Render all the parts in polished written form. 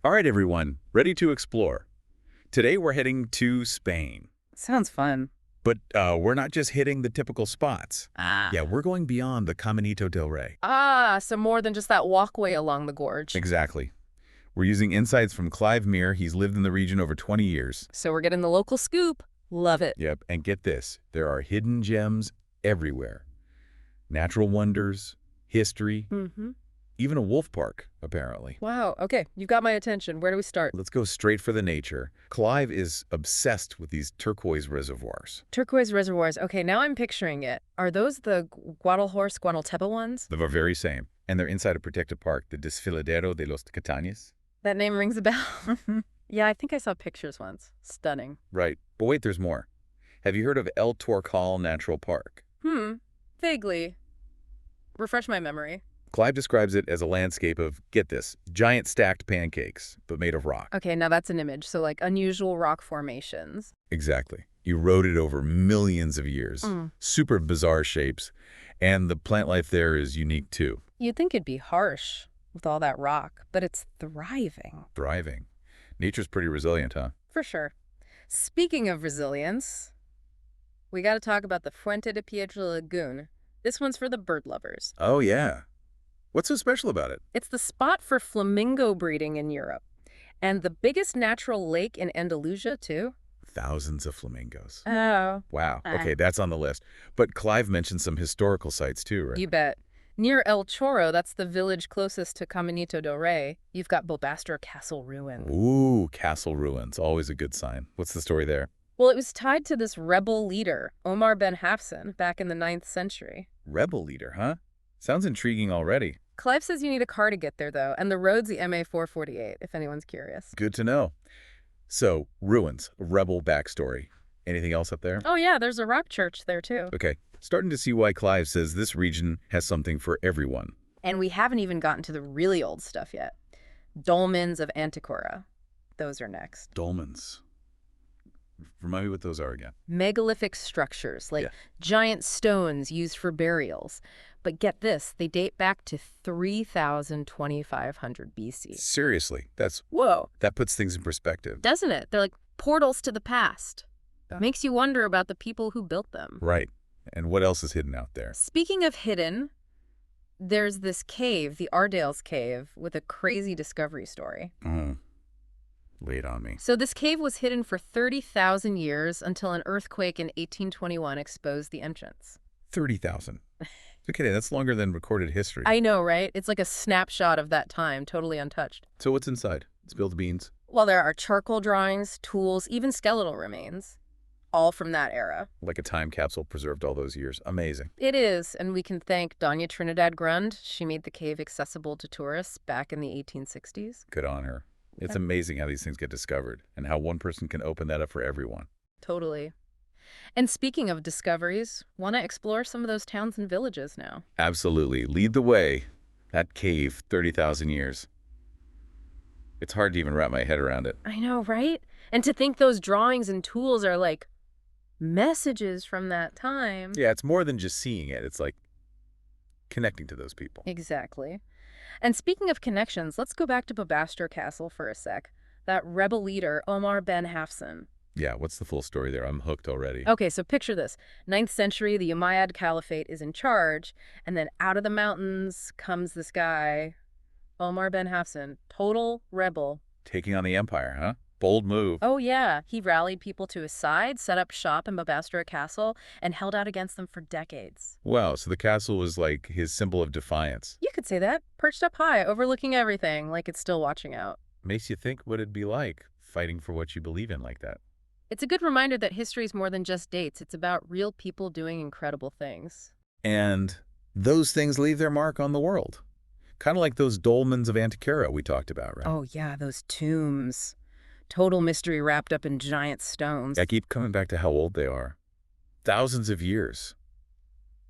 All right, everyone, ready to explore. Today we're heading to Spain. Sounds fun. But we're not just hitting the typical spots. Ah. Yeah, we're going beyond the Caminito del Rey. So more than just that walkway along the gorge. Exactly. We're using insights from Clive Meir. He's lived in the region over 20 years. So we're getting the local scoop. Love it. Yep, and get this, there are hidden gems everywhere. Natural wonders, history, even a wolf park, apparently. Wow. Okay, you've got my attention. Where do we start? Let's go straight for the nature. Clive is obsessed with these turquoise reservoirs. Turquoise reservoirs. Okay, now I'm picturing it. Are those the Guadalhorce-Guanaltepe ones? The very same. And they're inside a protected park, the Desfiladero de los Castaños. That name rings a bell. Yeah, I think I saw pictures once. Stunning. Right. But wait, there's more. Have you heard of El Torcal Natural Park? Vaguely. Refresh my memory. Clive describes it as a landscape of, get this, giant stacked pancakes, but made of rock. Okay, now that's an image. So like unusual rock formations. Exactly. Eroded over millions of years. Super bizarre shapes. And the plant life there is unique too. You'd think it'd be harsh with all that rock, but it's thriving. Thriving. Nature's pretty resilient, huh? For sure. Speaking of resilience, we got to talk about the Fuente de Piedra Lagoon. This one's for the bird lovers. Oh, yeah. What's so special about it? It's the spot for flamingo breeding in Europe. And the biggest natural lake in Andalusia, too. Thousands of flamingos. Oh. Wow. Okay, that's on the list. But Clive mentioned some historical sites too, right? You bet. Near El Chorro, that's the village closest to Caminito del Rey, you've got Bobastor Castle ruins. Ooh, castle ruins. Always a good sign. What's the story there? Well, it was tied to this rebel leader, Omar ben Hafsan, back in the 9th century. Rebel leader, huh? Sounds intriguing already. Clive says you need a car to get there, though, and the road's the MA448, if anyone's curious. Good to know. So, ruins, rebel backstory. Anything else up there? Oh, yeah, there's a rock church there, too. Okay, starting to see why Clive says this region has something for everyone. And we haven't even gotten to the really old stuff yet. Dolmens of Antiquora. Those are next. Dolmens. Remind me what those are again. Megalithic structures, like giant stones used for burials. But get this, they date back to 3,500 BC. Seriously, Whoa. that puts things in perspective. Doesn't it? They're like portals to the past. Makes you wonder about the people who built them. Right. And what else is hidden out there? Speaking of hidden, there's this cave, the Ardales Cave, with a crazy discovery story. Lay it on me. So this cave was hidden for 30,000 years until an earthquake in 1821 exposed the entrance. 30,000. Okay, that's longer than recorded history. I know, right? It's like a snapshot of that time, totally untouched. So what's inside? Spilled beans. Well, there are charcoal drawings, tools, even skeletal remains, all from that era. Like a time capsule preserved all those years. Amazing. It is, and we can thank Doña Trinidad Grund. She made the cave accessible to tourists back in the 1860s. Good on her. It's amazing how these things get discovered and how one person can open that up for everyone. Totally. And speaking of discoveries, want to explore some of those towns and villages now? Absolutely. Lead the way. That cave, 30,000 years. It's hard to even wrap my head around it. I know, right? And to think those drawings and tools are like messages from that time. Yeah, it's more than just seeing it. It's like connecting to those people. Exactly. And speaking of connections, let's go back to Bobastor Castle for a sec. That rebel leader, Omar ben Hafsan. Yeah, what's the full story there? I'm hooked already. Okay, so picture this. 9th century, the Umayyad Caliphate is in charge, and then out of the mountains comes this guy, Omar ben Hafsan, total rebel. Taking on the empire, huh? Bold move. Oh, yeah. He rallied people to his side, set up shop in Bobastor Castle, and held out against them for decades. Wow, so the castle was like his symbol of defiance. You could say that. Perched up high, overlooking everything, like it's still watching out. Makes you think what it'd be like, fighting for what you believe in like that. It's a good reminder that history is more than just dates. It's about real people doing incredible things. And those things leave their mark on the world. Kind of like those dolmens of Antiquera we talked about, right? Oh, yeah, those tombs. Total mystery wrapped up in giant stones. I keep coming back to how old they are. Thousands of years.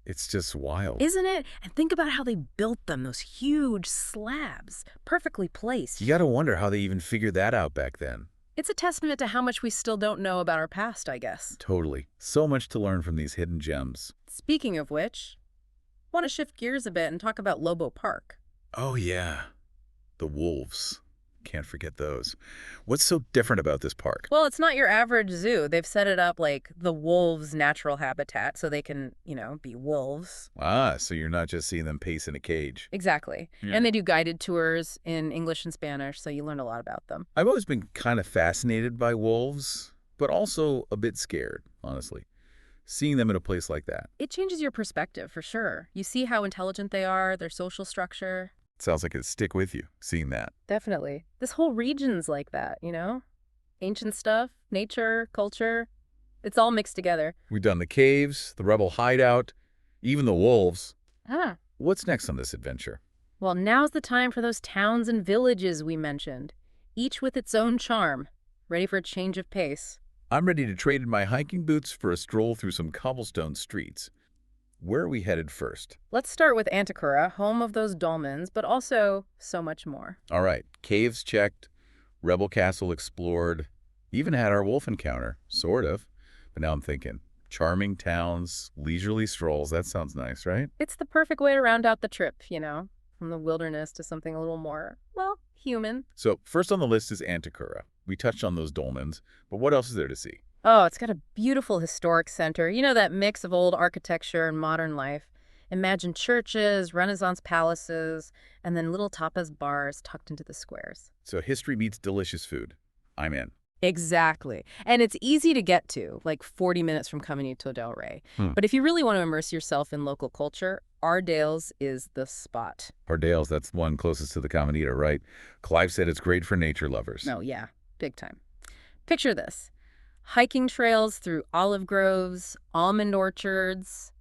It's just wild. Isn't it? And think about how they built them, those huge slabs, perfectly placed. You gotta wonder how they even figured that out back then. It's a testament to how much we still don't know about our past, I guess. Totally. So much to learn from these hidden gems. Speaking of which, want to shift gears a bit and talk about Lobo Park. Oh, yeah. The wolves. Can't forget those. What's so different about this park? Well, it's not your average zoo. They've set it up like the wolves' natural habitat so they can, be wolves. Ah, so you're not just seeing them pace in a cage. Exactly. Yeah. And they do guided tours in English and Spanish, so you learn a lot about them. I've always been kind of fascinated by wolves, but also a bit scared, honestly, seeing them in a place like that. It changes your perspective, for sure. You see how intelligent they are, their social structure. Sounds like it'd stick with you, seeing that. Definitely. This whole region's like that, Ancient stuff, nature, culture. It's all mixed together. We've done the caves, the rebel hideout, even the wolves. Ah. What's next on this adventure? Well, now's the time for those towns and villages we mentioned, each with its own charm. Ready for a change of pace? I'm ready to trade in my hiking boots for a stroll through some cobblestone streets. Where are we headed first? Let's start with Antiquera, home of those dolmens, but also so much more. All right, caves checked, rebel castle explored, even had our wolf encounter, sort of. But now I'm thinking, charming towns, leisurely strolls, that sounds nice, right? It's the perfect way to round out the trip, from the wilderness to something a little more, human. So first on the list is Antiquera. We touched on those dolmens, but what else is there to see? Oh, it's got a beautiful historic center. That mix of old architecture and modern life. Imagine churches, Renaissance palaces, and then little tapas bars tucked into the squares. So history meets delicious food. I'm in. Exactly. And it's easy to get to, like 40 minutes from Caminito del Rey. But if you really want to immerse yourself in local culture, Ardales is the spot. Ardales, that's the one closest to the Caminito, right? Clive said it's great for nature lovers. Oh, yeah. Big time. Picture this. Hiking trails through olive groves, almond orchards,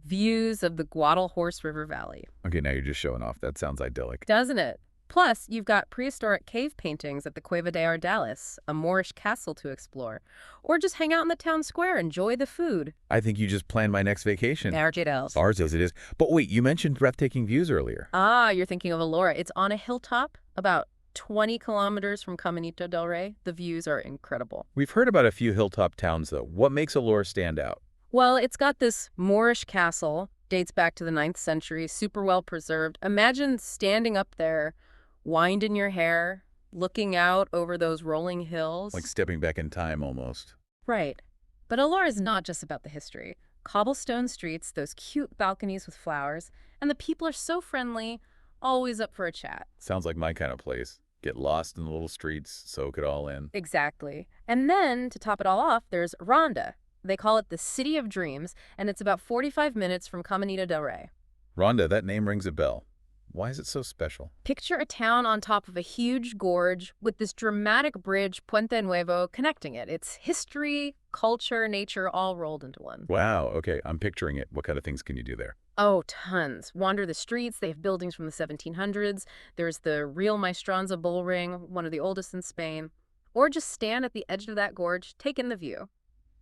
views of the Guadalhorce River Valley. Okay, now you're just showing off. That sounds idyllic. Doesn't it? Plus, you've got prehistoric cave paintings at the Cueva de Ardales, a Moorish castle to explore. Or just hang out in the town square, enjoy the food. I think you just planned my next vacation. Ardales. Ours as it is. But wait, you mentioned breathtaking views earlier. Ah, you're thinking of Alora. It's on a hilltop, about 20 kilometers from Caminito del Rey. The views are incredible. We've heard about a few hilltop towns, though. What makes Alora stand out? Well, it's got this Moorish castle, dates back to the 9th century, super well preserved. Imagine standing up there, wind in your hair, looking out over those rolling hills. Like stepping back in time, almost. Right. But Alora is not just about the history. Cobblestone streets, those cute balconies with flowers, and the people are so friendly, always up for a chat. Sounds like my kind of place. Get lost in the little streets, soak it all in. Exactly. And then, to top it all off, there's Ronda. They call it the City of Dreams, and it's about 45 minutes from Caminito del Rey. Ronda, that name rings a bell. Why is it so special? Picture a town on top of a huge gorge with this dramatic bridge, Puente Nuevo, connecting it. It's history, culture, nature, all rolled into one. Wow, okay, I'm picturing it. What kind of things can you do there? Oh, tons. Wander the streets. They have buildings from the 1700s. There's the real Maestranza bull ring, one of the oldest in Spain. Or just stand at the edge of that gorge, take in the view.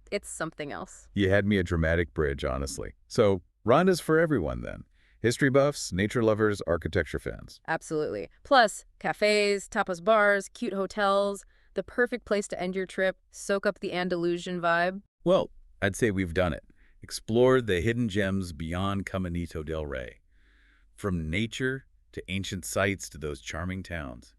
It's something else. You had me a dramatic bridge, honestly. So, Ronda's for everyone, then. History buffs, nature lovers, architecture fans. Absolutely. Plus, cafes, tapas bars, cute hotels, the perfect place to end your trip, soak up the Andalusian vibe. Well, I'd say we've done it. Explored the hidden gems beyond Caminito del Rey. From nature to ancient sites to those charming towns.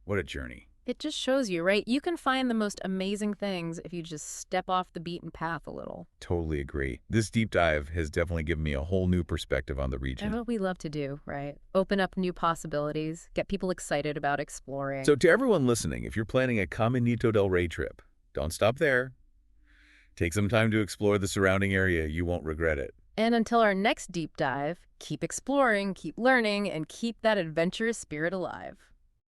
What a journey. It just shows you, right? You can find the most amazing things if you just step off the beaten path a little. Totally agree. This deep dive has definitely given me a whole new perspective on the region. That's what we love to do, right? Open up new possibilities, get people excited about exploring. So to everyone listening, if you're planning a Caminito del Rey trip, don't stop there. Take some time to explore the surrounding area. You won't regret it. And until our next deep dive, keep exploring, keep learning, and keep that adventurous spirit alive.